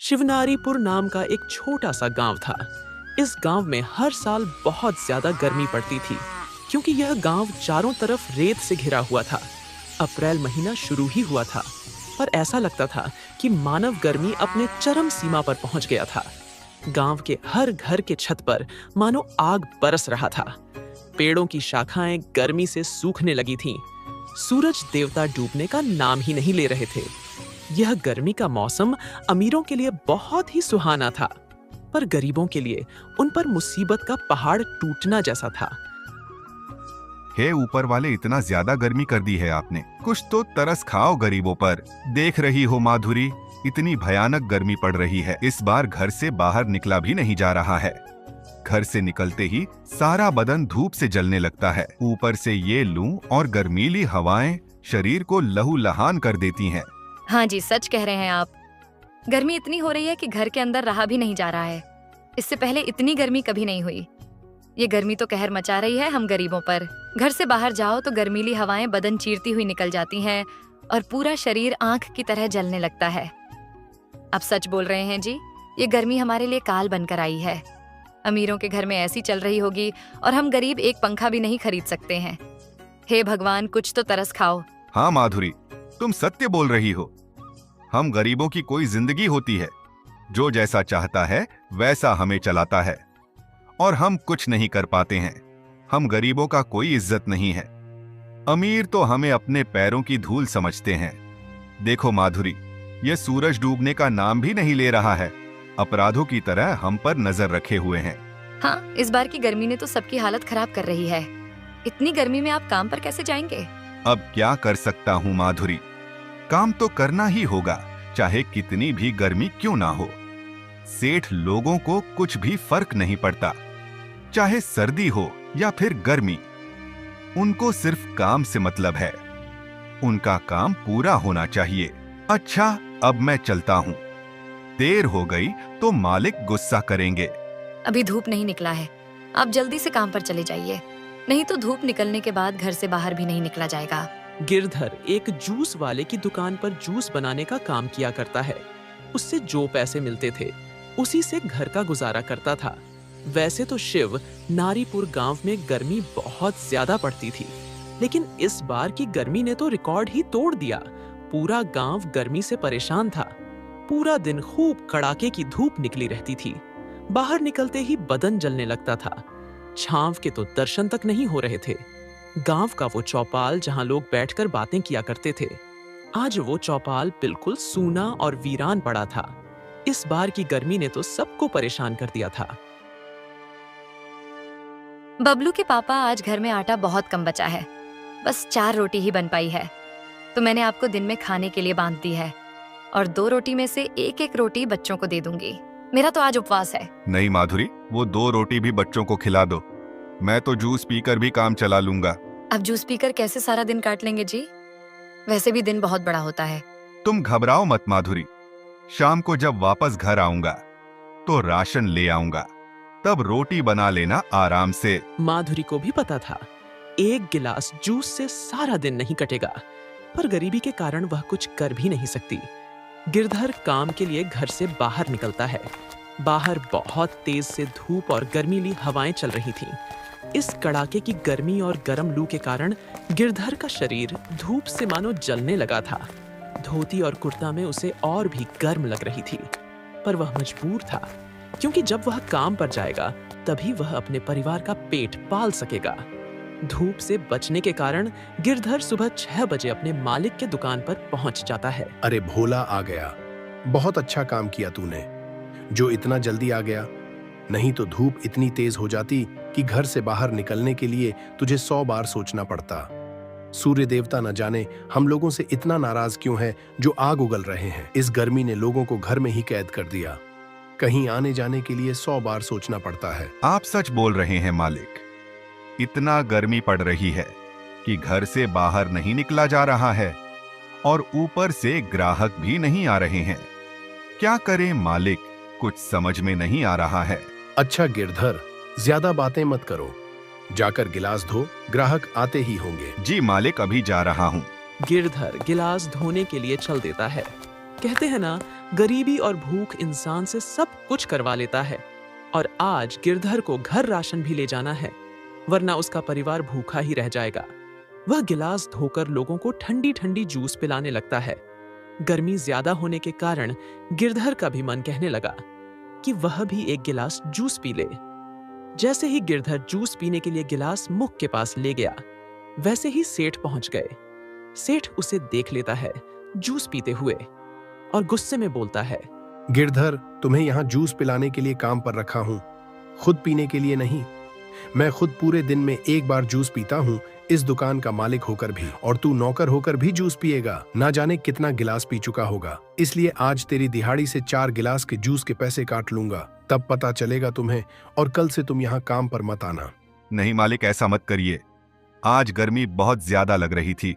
शिवनारीपुर नाम का एक छोटा सा गांव था। इस गांव में हर साल बहुत ज्यादा गर्मी पड़ती थी, क्योंकि यह गांव चारों तरफ रेत से घिरा हुआ था। अप्रैल महीना शुरू ही हुआ था, पर ऐसा लगता था कि मानव गर्मी अपने चरम सीमा पर पहुंच गया था। गांव के हर घर के छत पर मानो आग बरस रहा था। पेड़ों की शाखाएं गर्मी से सूखने लगी थीं। सूरज देवता डूबने का नाम ही नहीं ले रहे थे। यह गर्मी का मौसम अमीरों के लिए बहुत ही सुहाना था, पर गरीबों के लिए उन पर मुसीबत का पहाड़ टूटना जैसा था। हे ऊपर वाले, इतना ज्यादा गर्मी कर दी है आपने, कुछ तो तरस खाओ गरीबों पर। देख रही हो माधुरी, इतनी भयानक गर्मी पड़ रही है, इस बार घर से बाहर निकला भी नहीं जा रहा है। घर से निकलते ही सारा बदन धूप से जलने लगता है। ऊपर से ये लू और गर्मीली हवाएं शरीर को लहूलुहान कर देती हैं। हाँ जी, सच कह रहे हैं आप। गर्मी इतनी हो रही है कि घर के अंदर रहा भी नहीं जा रहा है। इससे पहले इतनी गर्मी कभी नहीं हुई। ये गर्मी तो कहर मचा रही है हम गरीबों पर। घर से बाहर जाओ तो गर्मीली हवाएं बदन चीरती हुई निकल जाती हैं और पूरा शरीर आंख की तरह जलने लगता है। आप सच बोल रहे हैं जी, ये गर्मी हमारे लिए काल बनकर आई है। अमीरों के घर में ऐसी चल रही होगी और हम गरीब एक पंखा भी नहीं खरीद सकते हैं। हे भगवान, कुछ तो तरस खाओ। हाँ माधुरी, तुम सत्य बोल रही हो। हम गरीबों की कोई जिंदगी होती है, जो जैसा चाहता है वैसा हमें चलाता है, और हम कुछ नहीं कर पाते हैं। हम गरीबों का कोई इज्जत नहीं है। अमीर तो हमें अपने पैरों की धूल समझते हैं। देखो माधुरी, ये सूरज डूबने का नाम भी नहीं ले रहा है। अपराधों की तरह हम पर नजर रखे हुए हैं। हाँ, इस बार की गर्मी ने तो सबकी हालत खराब कर रही है। इतनी गर्मी में आप काम पर कैसे जाएंगे? अब क्या कर सकता हूँ माधुरी, काम तो करना ही होगा, चाहे कितनी भी गर्मी क्यों ना हो। सेठ लोगों को कुछ भी फर्क नहीं पड़ता, चाहे सर्दी हो या फिर गर्मी। उनको सिर्फ काम से मतलब है। उनका काम पूरा होना चाहिए। अच्छा, अब मैं चलता हूँ। देर हो गई तो मालिक गुस्सा करेंगे। अभी धूप नहीं निकला है, आप जल्दी से काम पर चले जाइए, नहीं तो धूप निकलने के बाद घर से बाहर भी नहीं निकला जाएगा। गिरधर एक जूस वाले की दुकान पर जूस बनाने का काम किया करता है। उससे जो पैसे मिलते थे उसी से घर का गुजारा करता था। वैसे तो शिव नारीपुर गांव में गर्मी बहुत ज्यादा पड़ती थी, लेकिन इस बार की गर्मी ने तो रिकॉर्ड ही तोड़ दिया। पूरा गांव गर्मी से परेशान था। पूरा दिन खूब कड़ाके की धूप निकली रहती थी। बाहर निकलते ही बदन जलने लगता था। छांव के तो दर्शन तक नहीं हो रहे थे। गांव का वो चौपाल जहां लोग बैठकर बातें किया करते थे, आज वो चौपाल बिल्कुल सूना और वीरान पड़ा था। इस बार की गर्मी ने तो सबको परेशान कर दिया था। बबलू के पापा, आज घर में आटा बहुत कम बचा है, बस 4 रोटी ही बन पाई है, तो मैंने आपको दिन में खाने के लिए बांध दी है, और 2 रोटी में से एक रोटी बच्चों को दे दूंगी। मेरा तो आज उपवास है। नहीं माधुरी, वो 2 रोटी भी बच्चों को खिला दो। मैं तो जूस पीकर भी काम चला लूंगा। अब जूस पीकर कैसे सारा दिन काट लेंगे जी? वैसे भी दिन बहुत बड़ा होता है। तुम घबराओ मत माधुरी, शाम को जब वापस घर आऊंगा तो राशन ले आऊंगा, तब रोटी बना लेना आराम से। माधुरी को भी पता था, एक गिलास जूस से सारा दिन नहीं कटेगा, पर गरीबी के कारण वह कुछ कर भी नहीं सकती। गिरधर काम के लिए घर से बाहर निकलता है। बाहर बहुत तेज से धूप और गर्मीली हवाएं चल रही थीं। इस कड़ाके की गर्मी और गर्म लू के कारण गिरधर का शरीर धूप से मानो जलने लगा था। धोती और कुर्ता में उसे और भी गर्म लग रही थी, पर वह मजबूर था, क्योंकि जब वह काम पर जाएगा तभी वह अपने परिवार का पेट पाल सकेगा। धूप से बचने के कारण गिरधर सुबह 6 बजे अपने मालिक के दुकान पर पहुंच जाता है। अरे भोला, आ गया। बहुत अच्छा काम किया तूने, जो इतना जल्दी आ गया। नहीं तो धूप इतनी तेज हो जाती कि घर से बाहर निकलने के लिए तुझे 100 बार सोचना पड़ता। सूर्य देवता न जाने हम लोगों से इतना नाराज क्यों है, जो आग उगल रहे हैं। इस गर्मी ने लोगों को घर में ही कैद कर दिया। कहीं आने जाने के लिए 100 बार सोचना पड़ता है। आप सच बोल रहे हैं मालिक। इतना गर्मी पड़ रही है कि घर से बाहर नहीं निकला जा रहा है, और ऊपर से ग्राहक भी नहीं आ रहे हैं। क्या करें मालिक, कुछ समझ में नहीं आ रहा है। अच्छा गिरधर, ज्यादा बातें मत करो, जाकर गिलास धो, ग्राहक आते ही होंगे। जी मालिक, अभी जा रहा हूँ। गिरधर गिलास धोने के लिए चल देता है। कहते हैं ना, गरीबी और भूख इंसान से सब कुछ करवा लेता है। और आज गिरधर को घर राशन भी ले जाना है, वरना उसका परिवार भूखा ही रह जाएगा। वह गिलास धोकर लोगों को ठंडी ठंडी जूस पिलाने लगता है। गर्मी ज्यादा होने के कारण गिरधर का भी मन कहने लगा कि वह भी एक गिलास जूस पी ले। जैसे ही गिरधर जूस पीने के लिए गिलास मुख के पास ले गया, वैसे ही सेठ पहुंच गए। सेठ उसे देख लेता है जूस पीते हुए और गुस्से में बोलता है, गिरधर, तुम्हें यहाँ जूस पिलाने के लिए काम पर रखा हूँ, खुद पीने के लिए नहीं। मैं खुद पूरे दिन में एक बार जूस पीता हूँ, इस दुकान का मालिक होकर भी, और तू नौकर होकर भी जूस पिएगा। ना जाने कितना गिलास पी चुका होगा। इसलिए आज तेरी दिहाड़ी से 4 गिलास के जूस के पैसे काट लूंगा, तब पता चलेगा तुम्हें, और कल से तुम यहाँ काम पर मत आना। नहीं मालिक, ऐसा मत करिए। आज गर्मी बहुत ज्यादा लग रही थी,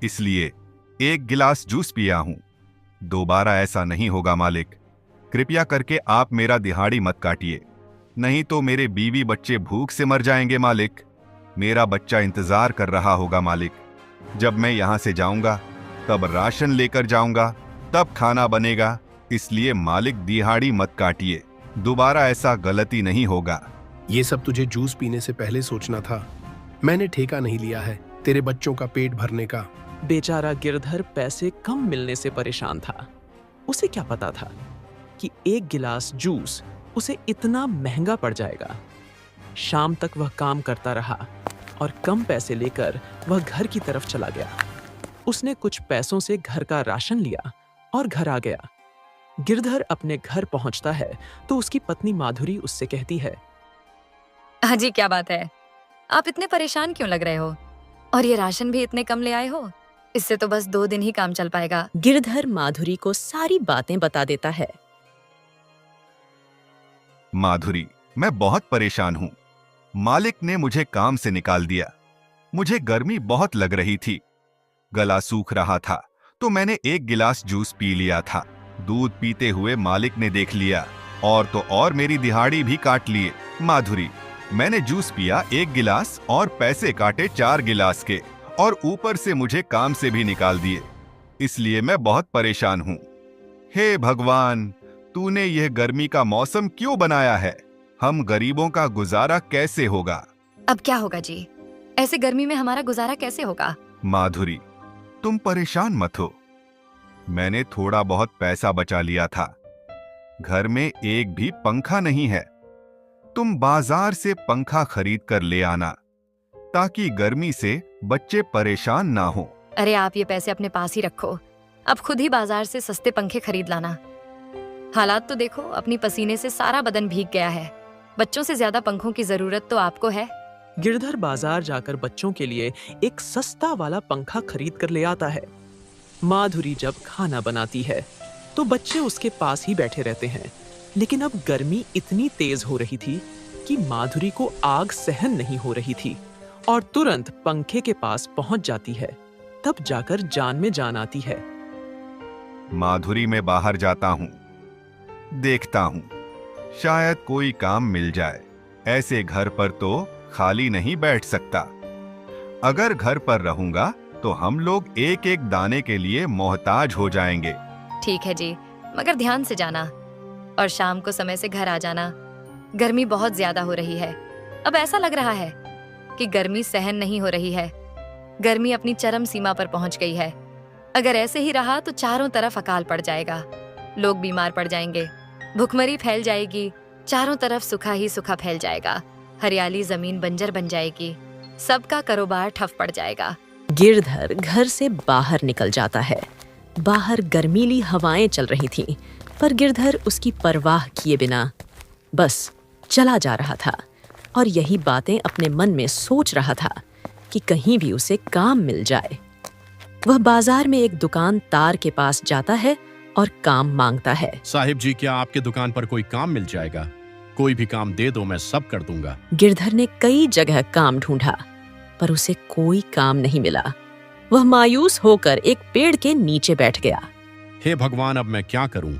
इसलिए 1 गिलास जूस पिया हूं। दोबारा ऐसा नहीं होगा मालिक। कृपया करके आप मेरा दिहाड़ी मत काटिए, नहीं तो मेरे बीवी बच्चे भूख से मर जाएंगे मालिक। मेरा बच्चा इंतजार कर रहा होगा मालिक। जब मैं यहाँ से जाऊंगा तब राशन लेकर जाऊंगा, तब खाना बनेगा। इसलिए मालिक दिहाड़ी मत काटिए, दोबारा ऐसा गलती नहीं होगा। ये सब तुझे जूस पीने से पहले सोचना था। मैंने ठेका नहीं लिया है तेरे बच्चों का पेट भरने का। बेचारा गिरधर पैसे कम मिलने से परेशान था। उसे क्या पता था कि 1 गिलास जूस उसे इतना महंगा पड़ जाएगा। शाम तक वह काम करता रहा और कम पैसे लेकर वह घर की तरफ चला गया। उसने कुछ पैसों से घर का राशन लिया और घर आ गया। गिरधर अपने घर पहुंचता है तो उसकी पत्नी माधुरी उससे कहती है, हाँ जी, क्या बात है? आप इतने परेशान क्यों लग रहे हो? और ये राशन भी इतने कम ले आए हो? इससे तो बस 2 दिन ही काम चल पाएगा। गिरधर माधुरी को सारी बातें बता देता है। माधुरी, मैं बहुत परेशान हूं। मालिक ने मुझे काम से निकाल दिया। मुझे गर्मी बहुत लग रही थी, गला सूख रहा था, तो मैंने 1 गिलास जूस पी लिया था। दूध पीते हुए मालिक ने देख लिया और तो और मेरी दिहाड़ी भी काट लिए। माधुरी, मैंने जूस पिया 1 गिलास और पैसे काटे 4 गिलास के, और ऊपर से मुझे काम से भी निकाल दिए। इसलिए मैं बहुत परेशान हूं। हे भगवान, तूने यह गर्मी का मौसम क्यों बनाया है? हम गरीबों का गुजारा कैसे होगा? अब क्या होगा जी? ऐसे गर्मी में हमारा गुजारा कैसे होगा? माधुरी, तुम परेशान मत हो। मैंने थोड़ा बहुत पैसा बचा लिया था। घर में एक भी पंखा नहीं है। तुम बाजार से पंखा खरीद कर ले आना, ताकि गर्मी से बच्चे परेशान ना हो। अरे आप ये पैसे अपने पास ही रखो, अब खुद ही बाजार से सस्ते पंखे खरीद लाना। हालात तो देखो, अपनी पसीने से सारा बदन भीग गया है। बच्चों से ज्यादा पंखों की जरूरत तो आपको है। गिरधर बाजार जाकर बच्चों के लिए एक सस्ता वाला पंखा खरीद कर ले आता है। माधुरी जब खाना बनाती है तो बच्चे उसके पास ही बैठे रहते हैं, लेकिन अब गर्मी इतनी तेज हो रही थी कि माधुरी को आग सहन नहीं हो रही थी और तुरंत पंखे के पास पहुंच जाती है। तब जाकर जान में जान आती है। माधुरी, मैं बाहर जाता हूं, देखता हूं, शायद कोई काम मिल जाए। ऐसे घर पर तो खाली नहीं बैठ सकता। अगर घर पर रहूंगा तो हम लोग एक एक दाने के लिए मोहताज हो जाएंगे। ठीक है जी, मगर ध्यान से जाना और शाम को समय से घर आ जाना। गर्मी बहुत ज्यादा हो रही है। अब ऐसा लग रहा है कि गर्मी सहन नहीं हो रही है। गर्मी अपनी चरम सीमा पर पहुंच गई है। अगर ऐसे ही रहा तो चारों तरफ अकाल पड़ जाएगा, लोग बीमार पड़ जाएंगे, भुखमरी फैल जाएगी, चारों तरफ सूखा ही सूखा फैल जाएगा, हरियाली जमीन बंजर बन जाएगी, सबका कारोबार ठप पड़ जाएगा। गिरधर घर से बाहर निकल जाता है। बाहर गर्मीली हवाएं चल रही थीं, पर गिरधर उसकी परवाह किए बिना बस चला जा रहा था और यही बातें अपने मन में सोच रहा था कि कहीं भी उसे काम मिल जाए। वह बाजार में एक दुकानदार के पास जाता है और काम मांगता है। साहिब जी, क्या आपके दुकान पर कोई काम मिल जाएगा? कोई भी काम दे दो, मैं सब कर दूंगा। गिरधर ने कई जगह काम ढूंढा, पर उसे कोई काम नहीं मिला। वह मायूस होकर एक पेड़ के नीचे बैठ गया। हे भगवान, अब मैं क्या करूं?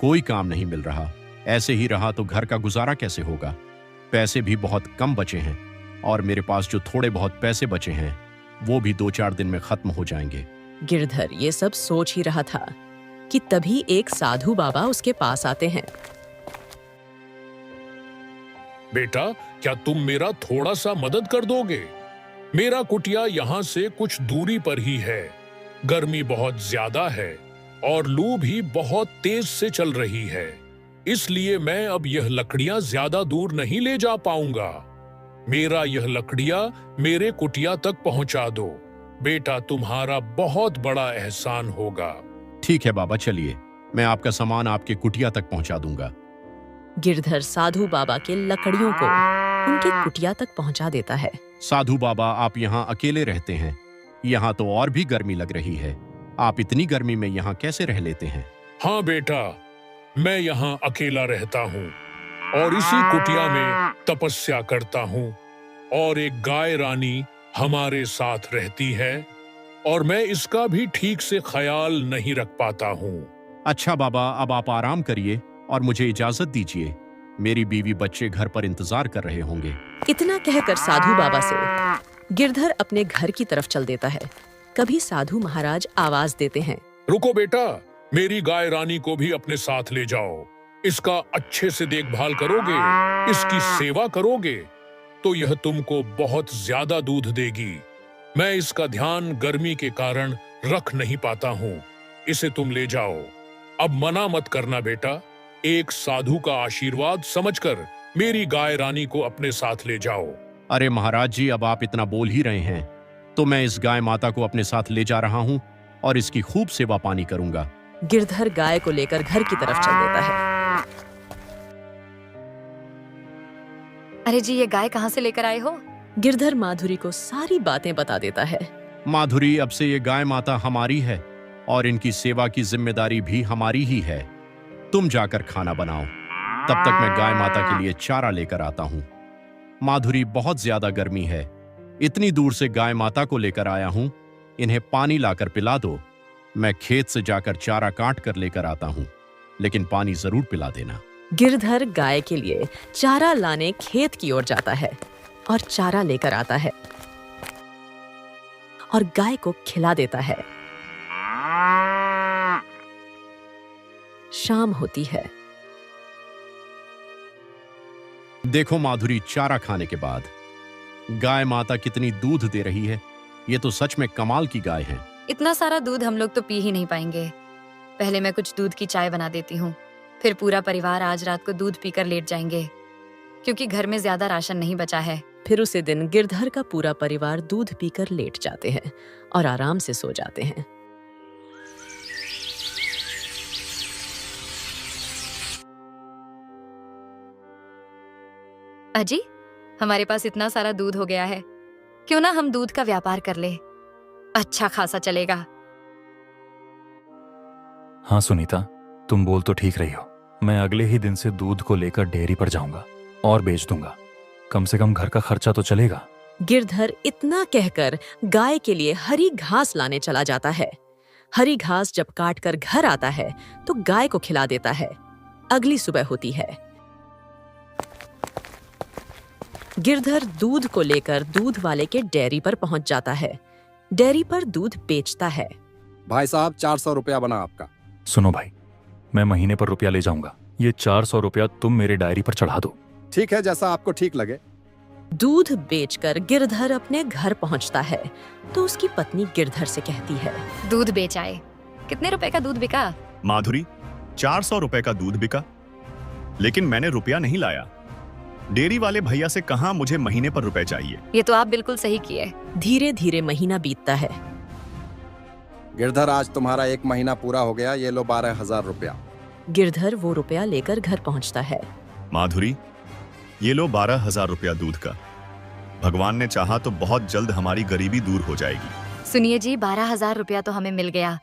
कोई काम नहीं मिल रहा। ऐसे ही रहा तो घर का गुजारा कैसे होगा? पैसे भी बहुत कम बचे हैं और मेरे पास जो थोड़े बहुत पैसे बचे हैं वो भी 2-4 दिन में खत्म हो जाएंगे। गिरधर ये सब सोच ही रहा था कि तभी एक साधु बाबा उसके पास आते हैं। बेटा, क्या तुम मेरा थोड़ा सा मदद कर दोगे? मेरा कुटिया यहाँ से कुछ दूरी पर ही है। गर्मी बहुत ज्यादा है और लू भी बहुत तेज से चल रही है, इसलिए मैं अब यह लकड़ियां ज्यादा दूर नहीं ले जा पाऊंगा। मेरा यह लकड़ियां मेरे कुटिया तक पहुंचा दो। बेटा, तुम्हारा बहुत बड़ा एहसान होगा। ठीक है बाबा, चलिए, मैं आपका सामान आपके कुटिया तक पहुंचा दूंगा। गिरधर साधु बाबा के लकड़ियों को उनके कुटिया तक पहुंचा देता है। साधु बाबा, आप यहाँ अकेले रहते हैं? यहाँ तो और भी गर्मी लग रही है। आप इतनी गर्मी में यहाँ कैसे रह लेते हैं? हाँ बेटा, मैं यहाँ अकेला रहता हूँ और इसी कुटिया में तपस्या करता हूँ और एक गाय रानी हमारे साथ रहती है और मैं इसका भी ठीक से ख्याल नहीं रख पाता हूँ। अच्छा बाबा, अब आप आराम करिए और मुझे इजाजत दीजिए। मेरी बीवी बच्चे घर पर इंतजार कर रहे होंगे। इतना कहकर साधु बाबा से गिरधर अपने घर की तरफ चल देता है। कभी साधु महाराज आवाज देते हैं, रुको बेटा, मेरी गाय रानी को भी अपने साथ ले जाओ। इसका अच्छे से देखभाल करोगे, इसकी सेवा करोगे तो यह तुमको बहुत ज्यादा दूध देगी। मैं इसका ध्यान गर्मी के कारण रख नहीं पाता हूँ। इसे तुम ले जाओ। अब मना मत करना बेटा। एक साधु का आशीर्वाद समझकर मेरी गाय रानी को अपने साथ ले जाओ। अरे महाराज जी, अब आप इतना बोल ही रहे हैं तो मैं इस गाय माता को अपने साथ ले जा रहा हूँ और इसकी खूब सेवा पानी करूंगा। गिरधर गाय को लेकर घर की तरफ चल देता है। अरे जी, ये गाय कहाँ से लेकर आए हो? गिरधर माधुरी को सारी बातें बता देता है। माधुरी, अब से ये गाय माता हमारी है और इनकी सेवा की जिम्मेदारी भी हमारी ही है। तुम जाकर खाना बनाओ, तब तक मैं गाय माता के लिए चारा लेकर आता हूँ। माधुरी, बहुत ज्यादा गर्मी है, इतनी दूर से गाय माता को लेकर आया हूँ, इन्हें पानी लाकर पिला दो। मैं खेत से जाकर चारा काट कर लेकर आता हूँ, लेकिन पानी जरूर पिला देना। गिरधर गाय के लिए चारा लाने खेत की ओर जाता है और चारा लेकर आता है और गाय को खिला देता है। शाम होती है। देखो माधुरी, चारा खाने के बाद गाय माता कितनी दूध दे रही है। ये तो सच में कमाल की गाय है। इतना सारा दूध हम लोग तो पी ही नहीं पाएंगे। पहले मैं कुछ दूध की चाय बना देती हूँ, फिर पूरा परिवार आज रात को दूध पीकर लेट जाएंगे, क्योंकि घर में ज्यादा राशन नहीं बचा है। फिर उसी दिन गिरधर का पूरा परिवार दूध पीकर लेट जाते हैं और आराम से सो जाते हैं। अजी, हमारे पास इतना सारा दूध हो गया है, क्यों ना हम दूध का व्यापार कर ले? अच्छा खासा चलेगा। हाँ सुनीता, तुम बोल तो ठीक रही हो। मैं अगले ही दिन से दूध को लेकर डेयरी पर जाऊंगा और बेच दूंगा। कम से कम घर का खर्चा तो चलेगा। गिरधर इतना कहकर गाय के लिए हरी घास लाने चला जाता है। हरी घास जब काट कर घर आता है तो गाय को खिला देता है। अगली सुबह होती है। गिरधर दूध को लेकर दूध वाले के डेयरी पर पहुंच जाता है। डेयरी पर दूध बेचता है। भाई साहब, 400 रुपया बना आपका। सुनो भाई, मैं महीने पर रुपया ले जाऊंगा। ये 400 रुपया तुम मेरे डायरी पर चढ़ा दो। ठीक है, जैसा आपको ठीक लगे। दूध बेचकर गिरधर अपने घर पहुंचता है तो उसकी पत्नी गिरधर से कहती है, दूध बेच आए। कितने रुपए का दूध बिका? माधुरी, 400 रुपए का दूध बिका, लेकिन मैंने रुपया नहीं लाया। डेयरी वाले भैया से कहा मुझे महीने पर रुपए चाहिए। ये तो आप बिल्कुल सही किए। धीरे धीरे महीना बीतता है। गिरधर, आज तुम्हारा 1 महीना पूरा हो गया। ये लो 12,000 रुपया। गिरधर वो रुपया लेकर घर पहुंचता है। माधुरी, ये लो 12,000 रुपया दूध का। भगवान ने चाहा तो बहुत जल्द हमारी गरीबी दूर हो जाएगी। सुनिए जी, 12,000 रुपया तो हमें मिल गया,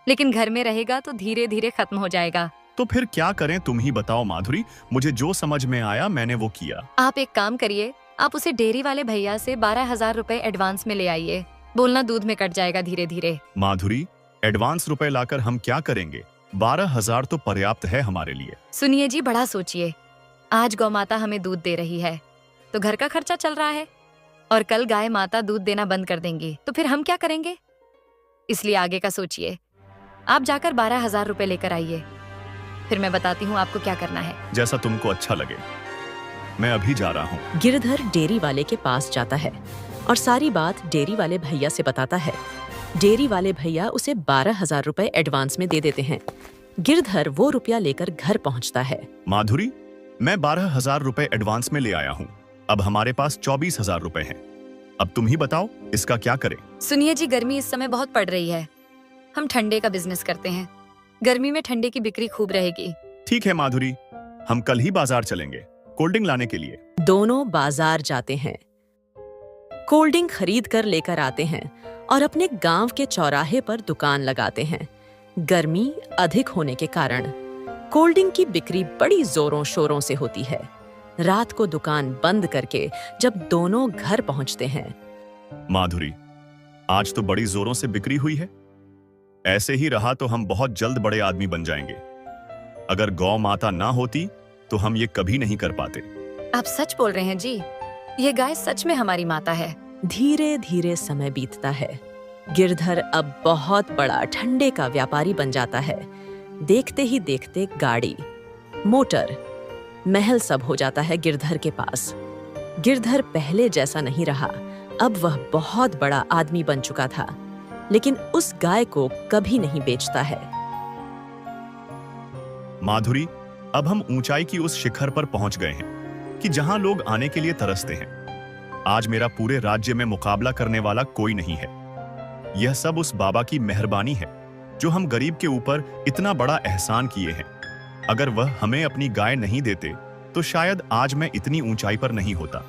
लेकिन घर में रहेगा तो धीरे धीरे खत्म हो जाएगा। तो फिर क्या करें, तुम ही बताओ माधुरी। मुझे जो समझ में आया मैंने वो किया। आप एक काम करिए, आप उसे डेयरी वाले भैया से 12,000 रुपए एडवांस में ले आइए। बोलना दूध में कट जाएगा धीरे धीरे। माधुरी, एडवांस रुपए लाकर हम क्या करेंगे? 12,000 तो पर्याप्त है हमारे लिए। सुनिए जी, बड़ा सोचिए। आज गौ माता हमें दूध दे रही है तो घर का खर्चा चल रहा है, और कल गाय माता दूध देना बंद कर देंगी तो फिर हम क्या करेंगे? इसलिए आगे का सोचिए। आप जाकर 12,000 रुपए लेकर आइए, फिर मैं बताती हूँ आपको क्या करना है। जैसा तुमको अच्छा लगे, मैं अभी जा रहा हूँ। गिरधर डेयरी वाले के पास जाता है और सारी बात डेयरी वाले भैया से बताता है। डेयरी वाले भैया उसे 12,000 रुपए एडवांस में दे देते हैं। गिरधर वो रुपया लेकर घर पहुंचता है। माधुरी, मैं 12,000 रुपए एडवांस में ले आया हूँ। अब हमारे पास 24,000 रुपए हैं। अब तुम ही बताओ इसका क्या करें। सुनिए जी, गर्मी इस समय बहुत पड़ रही है, हम ठंडे का बिजनेस करते हैं। गर्मी में ठंडे की बिक्री खूब रहेगी। ठीक है माधुरी, हम कल ही बाजार चलेंगे कोल्ड ड्रिंक लाने के लिए। दोनों बाजार जाते हैं, कोल्ड ड्रिंक खरीद कर लेकर आते हैं और अपने गांव के चौराहे पर दुकान लगाते हैं। गर्मी अधिक होने के कारण कोल्ड ड्रिंक की बिक्री बड़ी जोरों शोरों से होती है। रात को दुकान बंद करके जब दोनों घर पहुंचते हैं। माधुरी, आज तो बड़ी जोरों से बिक्री हुई है। ऐसे ही रहा तो हम बहुत जल्द बड़े आदमी बन जाएंगे। अगर गौ माता ना होती तो हम ये कभी नहीं कर पाते। आप सच बोल रहे हैं जी, ये गाय सच में हमारी माता है। धीरे धीरे समय बीतता है। गिरधर अब बहुत बड़ा ठंडे का व्यापारी बन जाता है। देखते ही देखते गाड़ी, मोटर, महल सब हो जाता है गिरधर के पास। गिरधर पहले जैसा नहीं रहा, अब वह बहुत बड़ा आदमी बन चुका था, लेकिन उस गाय को कभी नहीं बेचता है। माधुरी, अब हम ऊंचाई की उस शिखर पर पहुंच गए हैं कि जहां लोग आने के लिए तरसते हैं। आज मेरा पूरे राज्य में मुकाबला करने वाला कोई नहीं है। यह सब उस बाबा की मेहरबानी है जो हम गरीब के ऊपर इतना बड़ा एहसान किए हैं। अगर वह हमें अपनी गाय नहीं देते तो शायद आज मैं इतनी ऊंचाई पर नहीं होता।